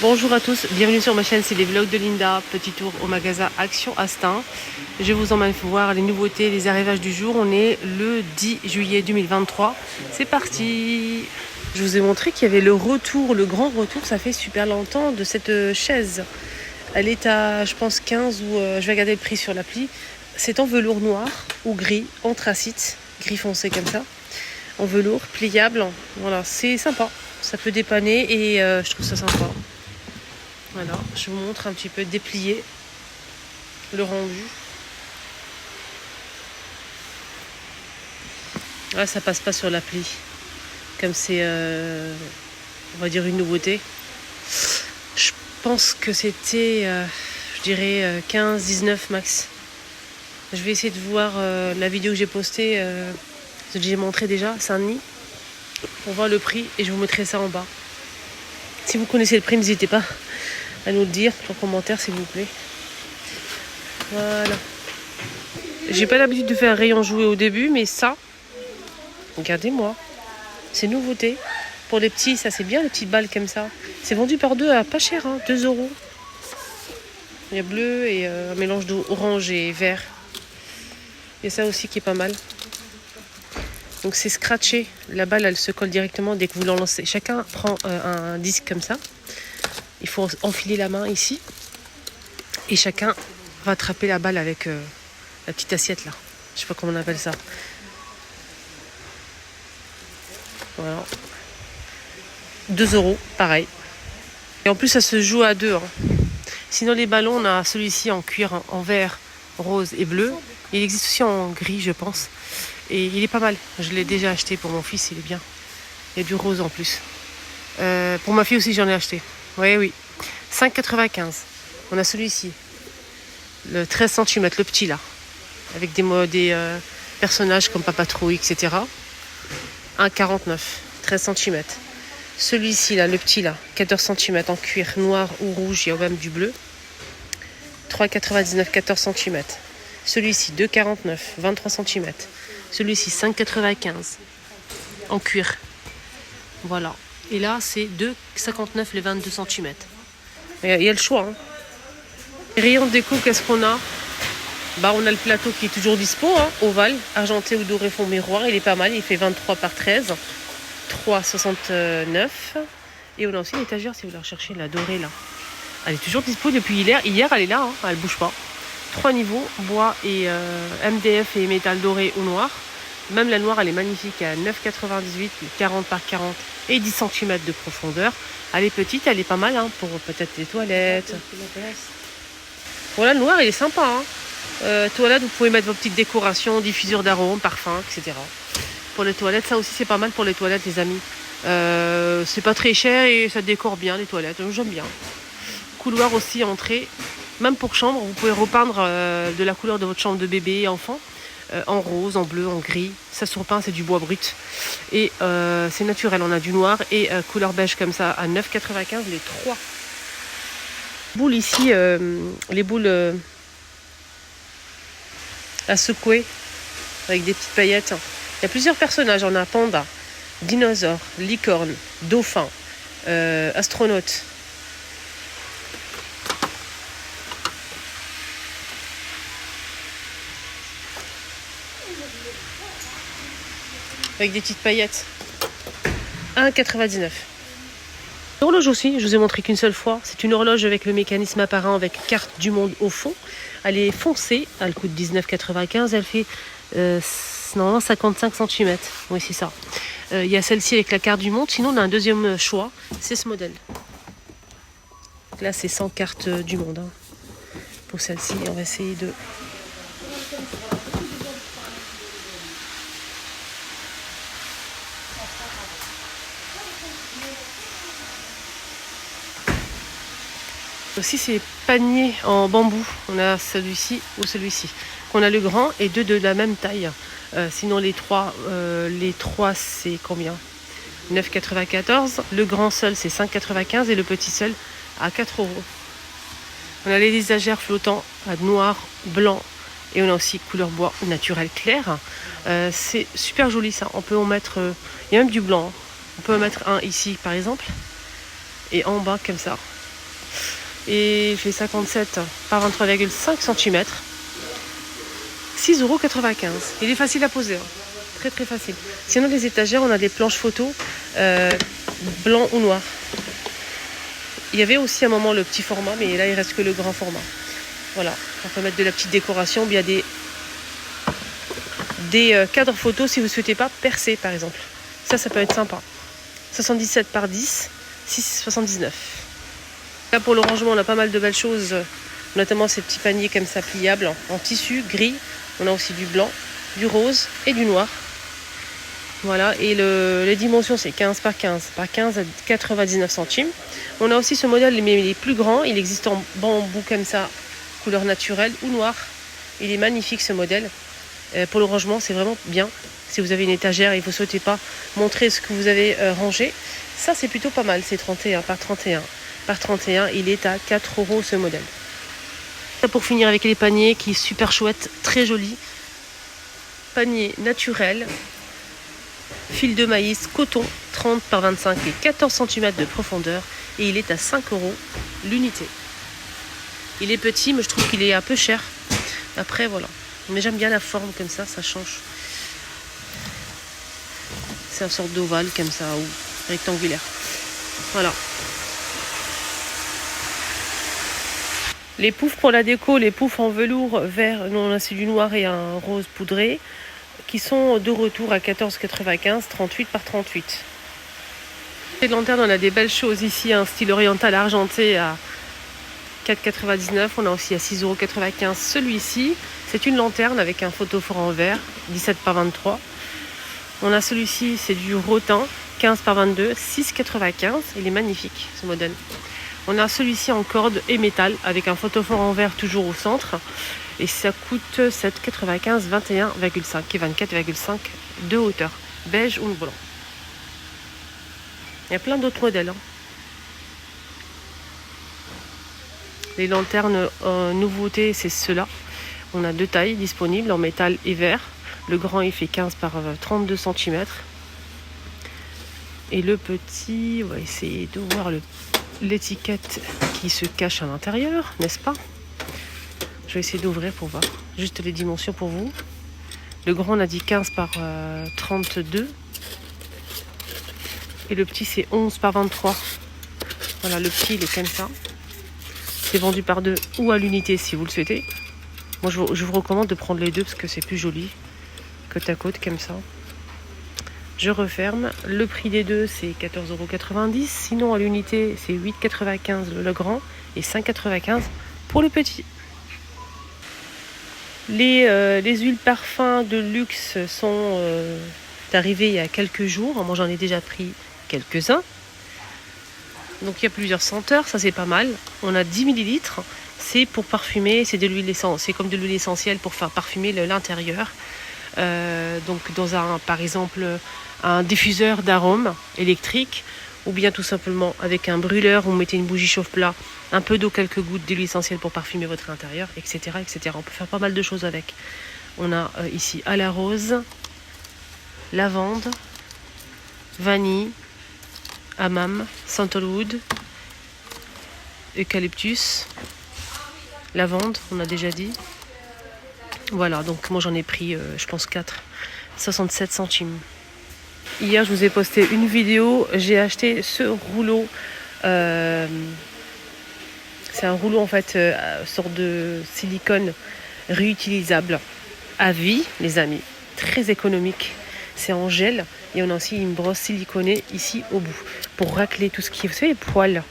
Bonjour à tous, bienvenue sur ma chaîne, c'est les vlogs de Linda. Petit tour au magasin Action Astin. Je vous emmène voir les nouveautés, les arrivages du jour. On est le 10 juillet 2023. C'est parti. Je vous ai montré qu'il y avait le retour, le grand retour, ça fait super longtemps, de cette chaise. Elle est à, je pense, 15 ou je vais regarder le prix sur l'appli. C'est en velours noir ou gris, anthracite, gris foncé comme ça. En velours, pliable. Voilà, c'est sympa. Ça peut dépanner et je trouve ça sympa. Voilà, je vous montre un petit peu déplié le rendu. Là, ça passe pas sur l'appli. Comme c'est, on va dire, une nouveauté. Je pense que c'était, je dirais, 15-19 max. Je vais essayer de voir la vidéo que j'ai postée, que j'ai montré déjà, Saint-Denis, pour voir le prix et je vous mettrai ça en bas. Si vous connaissez le prix, n'hésitez pas à nous le dire en commentaire, s'il vous plaît. Voilà. J'ai pas l'habitude de faire un rayon jouet au début, mais ça, regardez-moi, c'est nouveauté. Pour les petits, ça c'est bien, les petites balles comme ça. C'est vendu par deux à pas cher, hein, 2 €. Il y a bleu et un mélange d'orange et vert. Il y a ça aussi qui est pas mal. Donc c'est scratché. La balle, elle se colle directement dès que vous l'enlancez. Chacun prend un disque comme ça. Il faut enfiler la main ici. Et chacun va attraper la balle avec la petite assiette là. Je sais pas comment on appelle ça. Voilà. 2 €, pareil. Et en plus, ça se joue à deux. Hein. Sinon, les ballons, on a celui-ci en cuir, en vert, rose et bleu. Il existe aussi en gris, je pense. Et il est pas mal. Je l'ai déjà acheté pour mon fils, il est bien. Il y a du rose en plus. Pour ma fille aussi, j'en ai acheté. Oui. 5,95. On a celui-ci. Le 13 cm, le petit là. Avec des personnages comme Papatrouille, etc. 1,49. 13 cm. Celui-ci là, le petit là. 14 cm en cuir noir ou rouge. Il y a même du bleu. 3,99. 14 cm. Celui-ci, 2,49. 23 cm. Celui-ci, 5,95. En cuir. Voilà. Et là, c'est 2,59 les 22 cm. Il y a le choix. Hein. Rayon de déco, qu'est-ce qu'on a? On a le plateau qui est toujours dispo, hein, ovale, argenté ou doré fond miroir. Il est pas mal, il fait 23 par 13. 3,69. Et on a aussi l'étagère si vous la recherchez, la dorée là. Elle est toujours dispo depuis hier. Hier, elle est là, hein, elle bouge pas. 3 niveaux, bois et MDF et métal doré ou noir. Même la noire, elle est magnifique à 9,98, 40 par 40 et 10 cm de profondeur. Elle est petite, elle est pas mal hein, pour peut-être les toilettes. Voilà, le noir, il est sympa. Hein. Toilette, vous pouvez mettre vos petites décorations, diffuseurs d'arômes, parfums, etc. Pour les toilettes, ça aussi, c'est pas mal pour les toilettes, les amis. C'est pas très cher et ça décore bien les toilettes. J'aime bien. Couloir aussi, entrée. Même pour chambre, vous pouvez repeindre de la couleur de votre chambre de bébé et enfant. En rose, en bleu, en gris. Ça se repeint, c'est du bois brut. Et c'est naturel, on a du noir et couleur beige comme ça à 9,95 les 3. Boules ici, les boules à secouer avec des petites paillettes. Il y a plusieurs personnages, on a panda, dinosaure, licorne, dauphin, astronaute. Avec des petites paillettes. 1,99. L'horloge aussi, je vous ai montré qu'une seule fois. C'est une horloge avec le mécanisme apparent avec carte du monde au fond. Elle est foncée, elle coûte 19,95. Elle fait normalement 55 cm. Oui, c'est ça. Il y a celle-ci avec la carte du monde. Sinon, on a un deuxième choix. C'est ce modèle. Là, c'est sans carte du monde. Hein. Pour celle-ci, on va essayer de... Aussi, c'est panier en bambou. On a celui-ci ou celui-ci. On a le grand et deux de la même taille. Sinon, les trois c'est combien? 9,94. Le grand seul, c'est 5,95 et le petit seul à 4 €. On a les étagères flottants à noir, blanc et on a aussi couleur bois naturel clair. C'est super joli ça. On peut en mettre, il y a même du blanc. On peut en mettre un ici par exemple et en bas comme ça. Et il fait 57 par 23,5 cm. 6,95 €. Il est facile à poser. Très très facile. Sinon, les étagères, on a des planches photos blanc ou noir. Il y avait aussi à un moment le petit format, mais là, il reste que le grand format. Voilà. On peut mettre de la petite décoration. Il y a des cadres photos si vous ne souhaitez pas percer, par exemple. Ça peut être sympa. 77 par 10, 6,79 €. Là, pour le rangement, on a pas mal de belles choses, notamment ces petits paniers comme ça, pliables, en tissu gris. On a aussi du blanc, du rose et du noir. Voilà, et les dimensions, c'est 15 par 15 par 15 à 99 centimes. On a aussi ce modèle, mais il est plus grand. Il existe en bambou comme ça, couleur naturelle ou noire. Il est magnifique ce modèle. Pour le rangement, c'est vraiment bien. Si vous avez une étagère et vous ne souhaitez pas montrer ce que vous avez rangé, ça c'est plutôt pas mal. C'est 31 par 31 par 31. Il est à 4 € ce modèle. Pour finir avec les paniers qui est super chouette, très joli. Panier naturel, fil de maïs, coton, 30 par 25 et 14 cm de profondeur. Et il est à 5 € l'unité. Il est petit, mais je trouve qu'il est un peu cher. Après, voilà. Mais j'aime bien la forme comme ça change. C'est une sorte d'ovale comme ça, ou rectangulaire. Voilà. Les poufs pour la déco, les poufs en velours vert, nous on a c'est du noir et un rose poudré, qui sont de retour à 14,95, 38 par 38. Les lanternes, on a des belles choses ici, un style oriental argenté à 4,99. On a aussi à 6,95 € celui-ci. C'est une lanterne avec un photophore en verre, 17 par 23. On a celui-ci, c'est du rotin, 15 par 22, 6,95. Il est magnifique ce modèle. On a celui-ci en corde et métal avec un photophore en verre toujours au centre. Et ça coûte 7,95, 21,5 et 24,5 de hauteur. Beige ou blanc. Il y a plein d'autres modèles. Les lanternes nouveautés, c'est ceux-là. On a 2 tailles disponibles en métal et verre. Le grand, il fait 15 par 32 cm. Et le petit, on va essayer de voir l'étiquette qui se cache à l'intérieur, n'est-ce pas? Je vais essayer d'ouvrir pour voir. Juste les dimensions pour vous. Le grand, on a dit 15 par 32. Et le petit, c'est 11 par 23. Voilà, le petit, il est comme ça. C'est vendu par 2 ou à l'unité si vous le souhaitez. Moi, je vous recommande de prendre les deux parce que c'est plus joli. Côte à côte, comme ça. Je referme. Le prix des deux, c'est 14,90 €. Sinon, à l'unité, c'est 8,95 € le grand et 5,95 € pour le petit. Les huiles parfums de luxe sont arrivées il y a quelques jours. Moi, j'en ai déjà pris quelques-uns. Donc, il y a plusieurs senteurs. Ça, c'est pas mal. On a 10 ml. C'est pour parfumer. C'est de l'huile essentielle. C'est comme de l'huile essentielle pour faire parfumer l'intérieur. Donc, par exemple, un diffuseur d'arômes électrique, ou bien tout simplement avec un brûleur, vous mettez une bougie chauffe-plat, un peu d'eau, quelques gouttes d'huile essentielle pour parfumer votre intérieur, etc., etc. On peut faire pas mal de choses avec. On a ici à la rose, lavande, vanille, hammam, sandalwood, eucalyptus, lavande, on a déjà dit. Voilà, donc moi j'en ai pris, je pense 4, 67 centimes. Hier, je vous ai posté une vidéo. J'ai acheté ce rouleau. C'est un rouleau en fait, sorte de silicone réutilisable à vie, les amis. Très économique. C'est en gel et on a aussi une brosse siliconée ici au bout pour racler tout ce qui est, vous savez, les poils.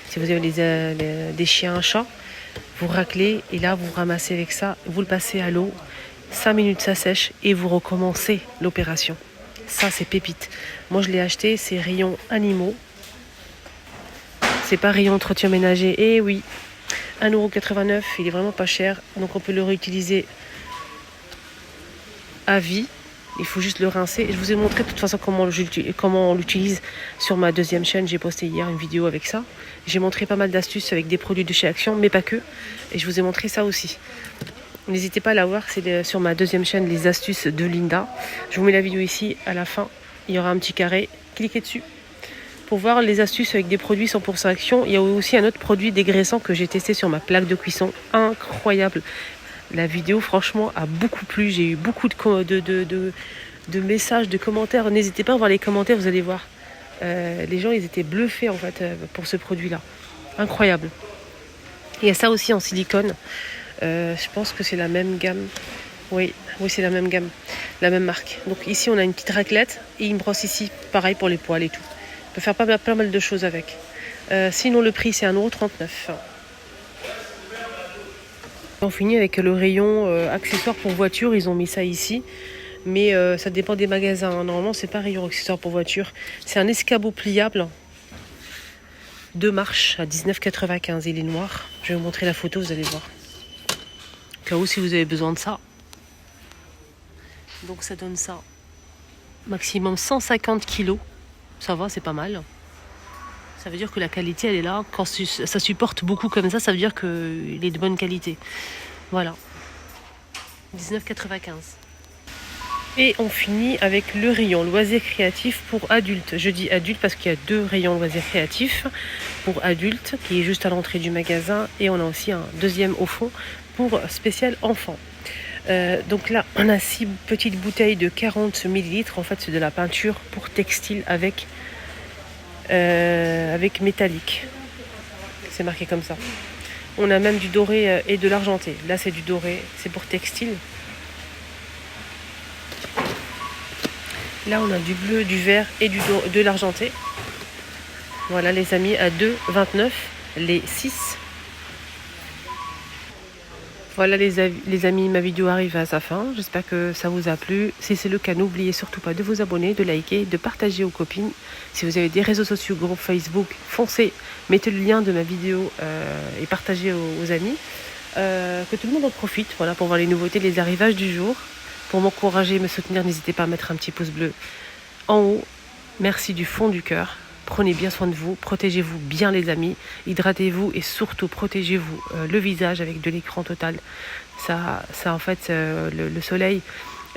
Si vous avez des chiens, un chat, vous raclez et là vous ramassez avec ça, vous le passez à l'eau. 5 minutes ça sèche et vous recommencez l'opération. Ça, c'est pépite. Moi, je l'ai acheté, c'est rayon animaux. C'est pas rayon entretien ménager. Eh oui, 1,89 €, il est vraiment pas cher. Donc, on peut le réutiliser à vie. Il faut juste le rincer. Et je vous ai montré de toute façon comment on l'utilise sur ma deuxième chaîne. J'ai posté hier une vidéo avec ça. J'ai montré pas mal d'astuces avec des produits de chez Action, mais pas que. Et je vous ai montré ça aussi. N'hésitez pas à la voir, c'est sur ma deuxième chaîne, les astuces de Linda. Je vous mets la vidéo ici, à la fin, il y aura un petit carré, cliquez dessus pour voir les astuces avec des produits 100% action. Il y a aussi un autre produit dégraissant que j'ai testé sur ma plaque de cuisson. Incroyable. La vidéo, franchement, a beaucoup plu. J'ai eu beaucoup de messages, de commentaires. N'hésitez pas à voir les commentaires, vous allez voir. Les gens, ils étaient bluffés, en fait, pour ce produit-là. Incroyable. Il y a ça aussi en silicone. Je pense que c'est la même gamme. Oui, c'est la même gamme, la même marque. Donc ici, on a une petite raclette et une brosse ici, pareil pour les poils et tout. On peut faire pas mal de choses avec. Sinon, le prix, c'est 1,39 €. On finit avec le rayon accessoires pour voiture. Ils ont mis ça ici. Mais ça dépend des magasins. Normalement, c'est pas rayon accessoires pour voiture. C'est un escabeau pliable. 2 marches à 19,95 €. Il est noir. Je vais vous montrer la photo, vous allez voir. Au cas où, si vous avez besoin de ça. Donc ça donne ça. Maximum 150 kilos. Ça va, c'est pas mal. Ça veut dire que la qualité, elle est là. Quand ça supporte beaucoup comme ça veut dire qu'il est de bonne qualité. Voilà. 19,95 €. Et on finit avec le rayon loisirs créatifs pour adultes. Je dis adultes parce qu'il y a 2 rayons loisirs créatifs pour adultes qui est juste à l'entrée du magasin. Et on a aussi un deuxième au fond pour spécial enfants. Donc là, on a 6 petites bouteilles de 40 ml. En fait, c'est de la peinture pour textile avec métallique. C'est marqué comme ça. On a même du doré et de l'argenté. Là, c'est du doré. C'est pour textile. Là, on a du bleu, du vert et de l'argenté. Voilà, les amis, à 2,29 € les 6. Voilà les amis, ma vidéo arrive à sa fin. J'espère que ça vous a plu. Si c'est le cas, n'oubliez surtout pas de vous abonner, de liker, de partager aux copines. Si vous avez des réseaux sociaux, groupe Facebook, foncez, mettez le lien de ma vidéo et partagez aux amis. Que tout le monde en profite, voilà, pour voir les nouveautés, les arrivages du jour. Pour m'encourager et me soutenir, n'hésitez pas à mettre un petit pouce bleu en haut. Merci du fond du cœur. Prenez bien soin de vous, protégez-vous bien les amis, hydratez-vous et surtout protégez-vous le visage avec de l'écran total. Ça en fait, le soleil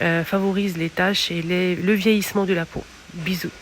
favorise les taches et le vieillissement de la peau. Bisous.